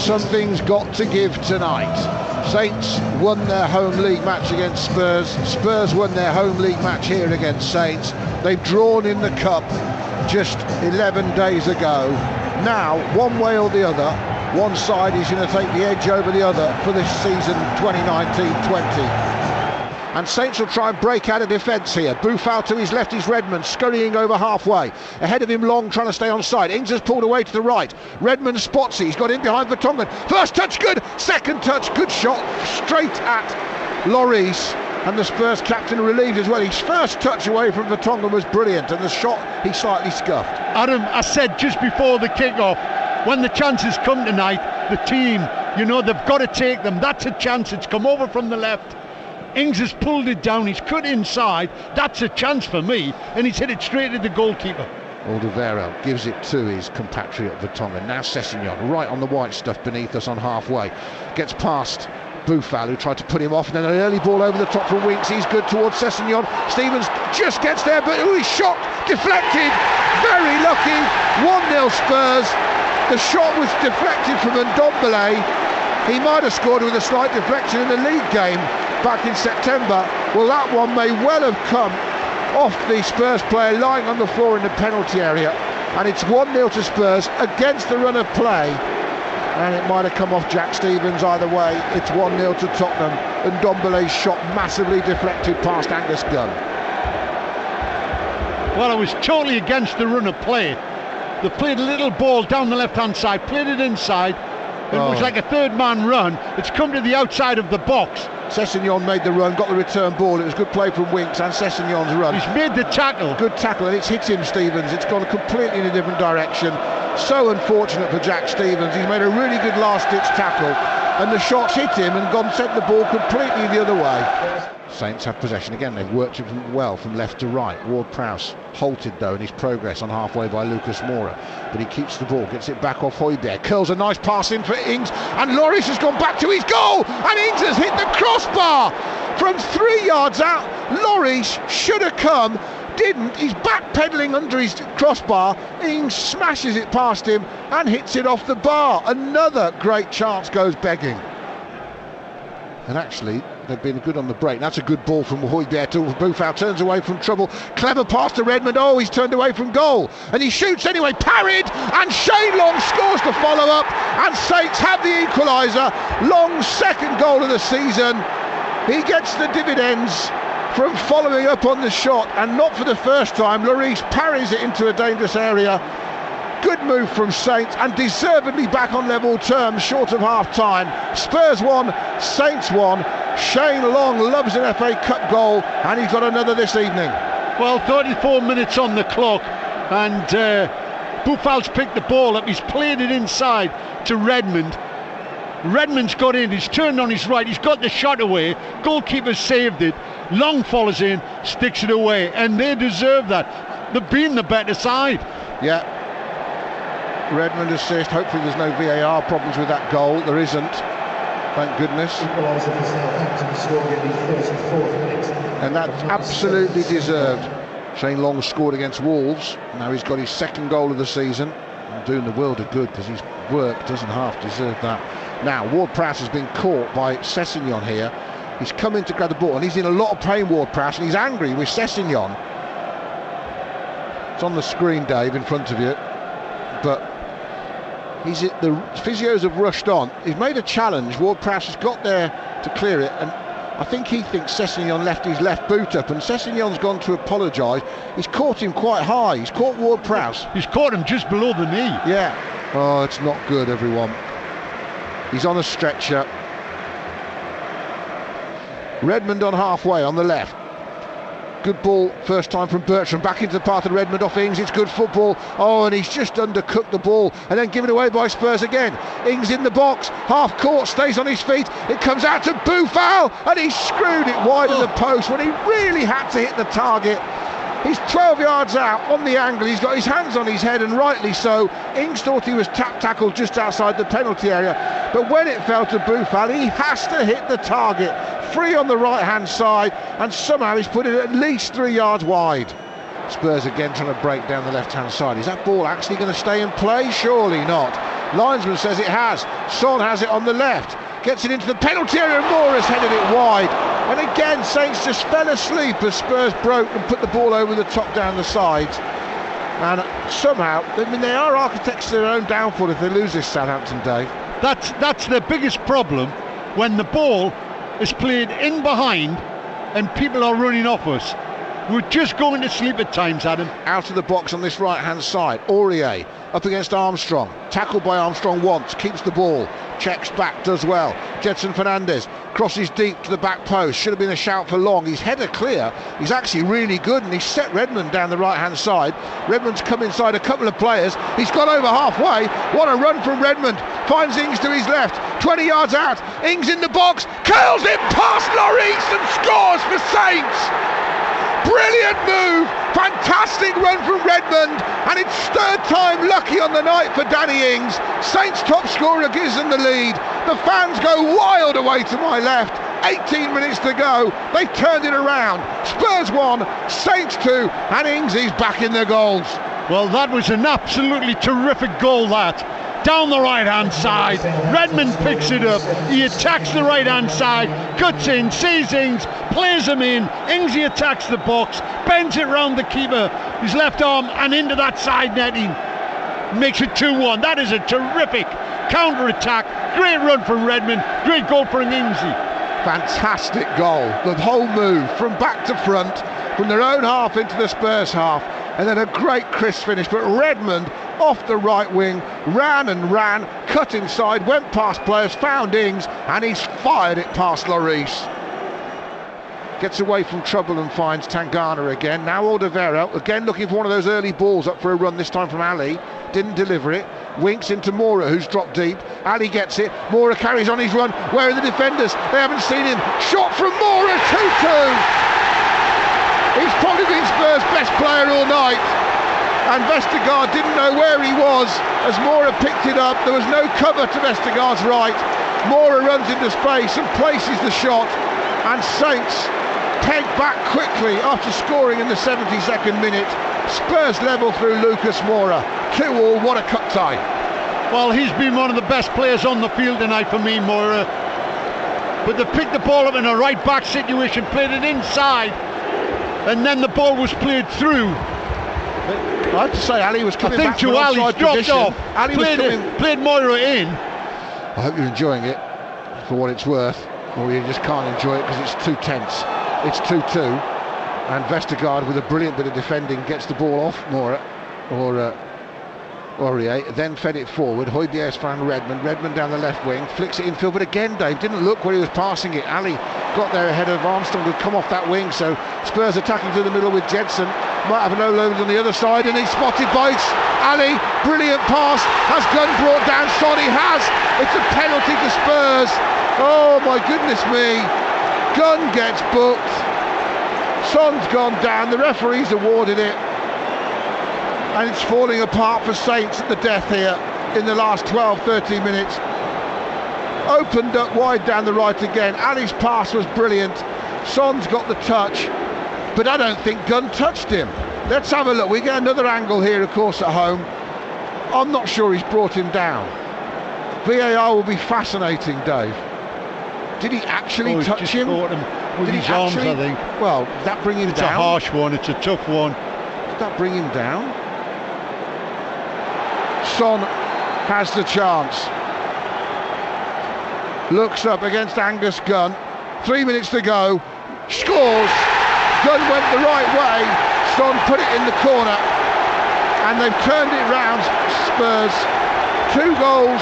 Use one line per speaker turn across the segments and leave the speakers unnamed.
something's got to give tonight. Saints won their home league match against Spurs. Spurs won their home league match here against Saints. They've drawn in the cup just 11 days ago. Now, one way or the other, one side is going to take the edge over the other for this season 2019-20. And Saints will try and break out of defence here. Boufal to his left is Redmond, scurrying over halfway. Ahead of him, Long trying to stay on side. Ings has pulled away to the right. Redmond spots it. He's got in behind Vertonghen. First touch good, second touch good shot straight at Lloris. And the Spurs captain relieved as well. His first touch away from Vertonghen was brilliant, and the shot he slightly scuffed.
Adam, I said just before the kick-off, when the chances come tonight, the team, they've got to take them. That's a chance. It's come over from the left. Ings has pulled it down, he's cut inside. That's a chance for me, and he's hit it straight at the goalkeeper.
Alderweireld gives it to his compatriot Vertonghen. Now Sessegnon right on the white stuff beneath us on halfway. Gets past Boufal, who tried to put him off, and then an early ball over the top from Winks. He's good towards Sessegnon. Stevens just gets there, but he's shot, deflected. Very lucky. 1-0 Spurs. The shot was deflected from Ndombele. He might have scored with a slight deflection in the league game back in September. Well, that one may well have come off the Spurs player lying on the floor in the penalty area, and it's 1-0 to Spurs against the run of play, and it might have come off Jack Stevens. Either way, it's 1-0 to Tottenham, and Ndombele's shot massively deflected past Angus Gunn.
Well, I was totally against the run of play. They played a little ball down the left-hand side, played it inside. It was like a third-man run. It's come to the outside of the box.
Sessegnon made the run, got the return ball. It was good play from Winks and Sessegnon's run.
He's made the tackle.
Good tackle, and it's hit him, Stevens. It's gone completely in a different direction. So unfortunate for Jack Stevens. He's made a really good last-ditch tackle, and the shot's hit him and sent the ball completely the other way. Saints have possession again. They've worked it well from left to right. Ward-Prowse halted though in his progress on halfway by Lucas Moura, but he keeps the ball, gets it back off Højbjerg, curls a nice pass in for Ings, and Lloris has gone back to his goal, and Ings has hit the crossbar from 3 yards out. Lloris should have come, didn't. He's backpedaling under his crossbar. Ings smashes it past him and hits it off the bar. Another great chance goes begging. And actually, they've been good on the break. That's a good ball from Højbjerg to Boufal, turns away from trouble. Clever pass to Redmond. Oh, he's turned away from goal. And he shoots anyway, parried, and Shane Long scores the follow-up, and Saints have the equaliser. Long's second goal of the season. He gets the dividends from following up on the shot, and not for the first time. Lloris parries it into a dangerous area. Good move from Saints, and deservedly back on level terms short of half-time. Spurs 1, Saints 1. Shane Long loves an FA Cup goal, and he's got another this evening.
Well, 34 minutes on the clock, and Boufal's picked the ball up. He's played it inside to Redmond. Redmond's got in, he's turned on his right, he's got the shot away. Goalkeeper saved it. Long follows in, sticks it away, and they deserve that. They've been the better side.
Yeah. Redmond assist. Hopefully there's no VAR problems with that goal. There isn't, thank goodness. And that's absolutely deserved. Shane Long scored against Wolves. Now he's got his second goal of the season, and doing the world of good, because his work doesn't half deserve that. Now Ward-Prowse has been caught by Sessegnon here. He's come in to grab the ball, and he's in a lot of pain, Ward-Prowse, and he's angry with Sessegnon. It's on the screen, Dave, in front of you, but the physios have rushed on. He's made a challenge. Ward-Prowse has got there to clear it, and I think he thinks Sessegnon left his left boot up, and Sessegnon's gone to apologise. He's caught him quite high. He's caught Ward-Prowse.
He's caught him just below the knee.
Yeah. Oh, it's not good, everyone. He's on a stretcher. Redmond on halfway on the left. Good ball first time from Bertrand, back into the path of Redmond off Ings. It's good football. Oh, and he's just undercooked the ball and then given away by Spurs again. Ings in the box, half court, stays on his feet. It comes out to Boufal, and he screwed it wide of the post when he really had to hit the target. He's 12 yards out on the angle. He's got his hands on his head, and rightly so. Ings thought he was tackled just outside the penalty area, but when it fell to Boufal, he has to hit the target. Free on the right hand side, and somehow he's put it at least 3 yards wide. Spurs again trying to break down the left hand side. Is that ball actually going to stay in play? Surely not. Linesman says it has. Son has it on the left. Gets it into the penalty area, and Mora's headed it wide. And again, Saints just fell asleep as Spurs broke and put the ball over the top down the sides. And somehow, I mean, they are architects of their own downfall if they lose this Southampton, Dave.
That's their biggest problem, when the ball is played in behind and people are running off us. We're just going to sleep at times, Adam.
Out of the box on this right-hand side, Aurier up against Armstrong. Tackled by Armstrong once, keeps the ball, checks back, does well. Jedson Fernandez crosses deep to the back post. Should have been a shout for long. His header clear. He's actually really good, and he's set Redmond down the right-hand side. Redmond's come inside a couple of players. He's got over halfway. What a run from Redmond. Finds Ings to his left. 20 yards out. Ings in the box. Curls it past Lloris and scores for Saints. Brilliant move, fantastic run from Redmond, and it's third time lucky on the night for Danny Ings. Saints top scorer gives them the lead. The fans go wild away to my left. 18 minutes to go, they've turned it around. Spurs 1, Saints 2, and Ings is back in the goals.
Well, that was an absolutely terrific goal, that. Down the right-hand side, Redmond picks it up, he attacks the right-hand side, cuts in, sees Ings, plays him in, Ingsy attacks the box, bends it round the keeper, his left arm, and into that side netting, makes it 2-1. That is a terrific counter-attack, great run from Redmond, great goal from Ingsy.
Fantastic goal, the whole move from back to front, from their own half into the Spurs half, and then a great crisp finish. But Redmond off the right wing, ran and ran, cut inside, went past players, found Ings, and he's fired it past Lloris. Gets away from trouble and finds Tangana again. Now Alderweireld, again looking for one of those early balls, up for a run this time from Ali. Didn't deliver it. Winks into Mora, who's dropped deep. Ali gets it. Mora carries on his run. Where are the defenders? They haven't seen him. Shot from Mora, 2-2. He's probably been Spurs' best player all night. And Vestergaard didn't know where he was as Mora picked it up. There was no cover to Vestergaard's right. Mora runs into space and places the shot, and Saints peg back quickly after scoring in the 72nd minute. Spurs level through Lucas Moura. 2-2, what a cup tie.
Well, he's been one of the best players on the field tonight for me, Moura. But they picked the ball up in a right back situation, played it inside, and then the ball was played through.
I have to say, Ali was coming back from
Ali dropped
position.
off.
Ali
played Moira in.
I hope you're enjoying it for what it's worth, or you just can't enjoy it because it's too tense. It's 2-2, and Vestergaard, with a brilliant bit of defending, gets the ball off Moura, or Aurier, then fed it forward. Højbjerg's found Redmond. Redmond down the left wing, flicks it infield, but again, Dave didn't look where he was passing it. Ali got there ahead of Armstrong, who'd come off that wing, so Spurs attacking through the middle with Jedson. Might have an load on the other side, and he's spotted by Ali. Brilliant pass. Has Gunn brought down Son? He has. It's a penalty to Spurs. Oh my goodness me. Gunn gets booked. Son's gone down. The referee's awarded it. And it's falling apart for Saints at the death here in the last 12-13 minutes. Opened up wide down the right again. Ali's pass was brilliant. Son's got the touch, but I don't think Gunn touched him. Let's have a look. We get another angle here, of course, at home. I'm not sure he's brought him down. VAR will be fascinating, Dave. Did he actually touch him?
Caught him with his arms, I think.
Well, did that bring him down?
It's a harsh one, it's a tough one.
Did that bring him down? Son has the chance. Looks up against Angus Gunn. 3 minutes to go. Scores. Gunn went the right way. Son put it in the corner. And they've turned it round, Spurs. 2 goals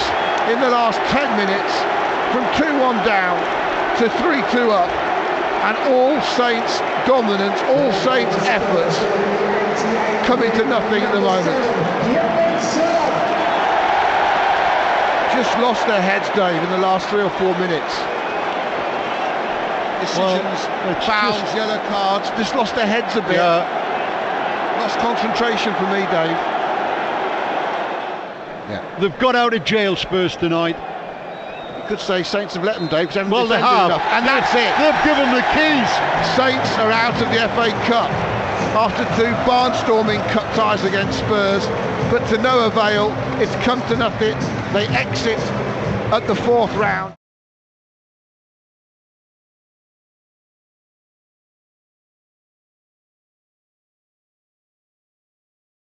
in the last 10 minutes. From 2-1 down to 3-2 up. And all Saints dominance, all Saints efforts coming to nothing at the moment. Just lost their heads, Dave, in the last 3 or 4 minutes. Decisions, fouls, yellow cards, just lost their heads a bit. Yeah. Lost concentration for me, Dave. Yeah.
They've got out of jail, Spurs, tonight.
You could say Saints have let them, Dave, because
well, they have.
Enough. And that's it.
They've given them the keys.
Saints are out of the FA Cup. after 2 barnstorming cut ties against Spurs, but to no avail. It's come to nothing. They exit at the 4th round.